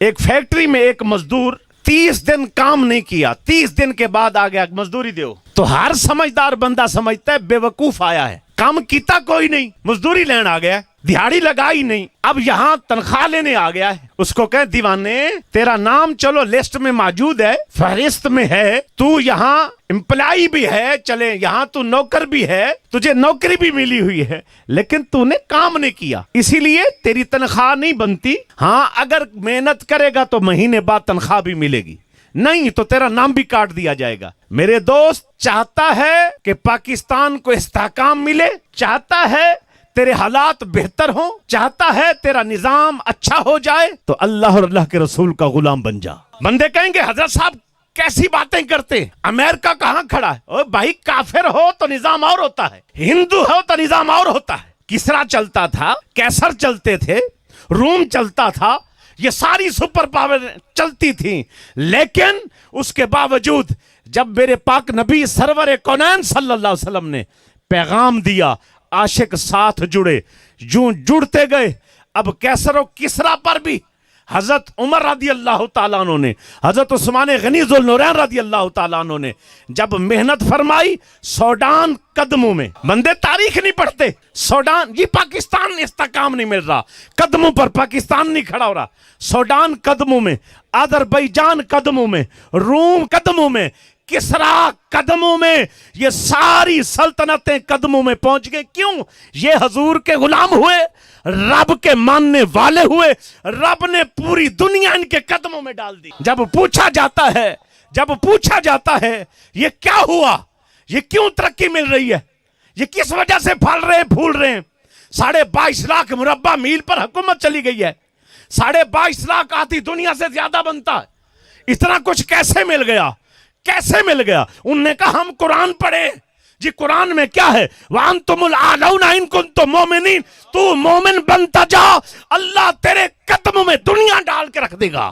एक फैक्ट्री में एक मजदूर 30 दिन काम नहीं किया, 30 दिन के बाद आ गया मजदूरी दो, तो हर समझदार बंदा समझता है बेवकूफ आया है, काम कीता कोई नहीं, मजदूरी लेने आ गया, दिहाड़ी लगाई नहीं, अब यहाँ तनख्वाह लेने आ गया है। उसको कहे दीवाने तेरा नाम चलो लिस्ट में मौजूद है, फहरिस्त में है, तू यहाँ एम्प्लॉय भी है, चले यहाँ तू नौकर भी है, तुझे नौकरी भी मिली हुई है, लेकिन तूने काम नहीं किया, इसीलिए तेरी तनख्वाह नहीं बनती। हाँ, अगर मेहनत करेगा तो महीने बाद तनख्वाह भी मिलेगी, नहीं तो तेरा नाम भी काट दिया जाएगा। मेरे दोस्त, चाहता है कि पाकिस्तान को इस्तेहकाम मिले, चाहता है तेरे हालात बेहतर हो, चाहता है तेरा निजाम अच्छा हो जाए, तो अल्लाह और अल्लाह के रसूल का गुलाम बन जा। बंदे कहेंगे हजरत साहब कैसी बातें करते, अमेरिका कहां खड़ा है? ओ भाई, काफिर हो तो निजाम और होता है, हिंदू हो तो निजाम और होता है। किसरा चलता था, कैसर चलते थे, रोम चलता था, ये सारी सुपर पावर चलती थी, लेकिन उसके बावजूद जब मेरे पाक नबी सरवर कौनैन सल्लल्लाहु अलैहि वसल्लम ने पैगाम दिया, आशिक साथ जुड़े, यूं जुड़ते गए। अब कैसर किसरा पर भी हजरत उमर रदी अल्लाह ताला अन्हु ने, हजरत उस्मान गनी ज़ुल्नूरैन रदी अल्लाह ताला अन्हु ने जब मेहनत फरमाई, सूडान कदमों में, बंदे तारीख नहीं पढ़ते, सूडान, ये पाकिस्तान इस्तेहकाम नहीं मिल रहा, कदमों पर पाकिस्तान नहीं खड़ा हो रहा, सूडान कदमों में, अजरबैजान कदमों में, रूम कदमों में, किसरा कदमों में, ये सारी सल्तनतें कदमों में पहुंच गए। क्यों? ये हजूर के गुलाम हुए, रब के मानने वाले हुए, रब ने पूरी दुनिया इनके कदमों में डाल दी। जब पूछा जाता है ये क्या हुआ, ये क्यों तरक्की मिल रही है, ये किस वजह से फल रहे हैं फूल रहे हैं, 22.5 लाख मुरब्बा मील पर हुकूमत चली गई है, 22.5 लाख आती दुनिया से ज्यादा बनता है, इतना कुछ कैसे मिल गया, कैसे मिल गया? उनने कहा हम कुरान पढ़े जी, कुरान में क्या है, वांतुमुल आलौना इन कुंतुम मोमिनीन, तू मोमिन बनता जा, अल्लाह तेरे कदमों में दुनिया डाल के रख देगा।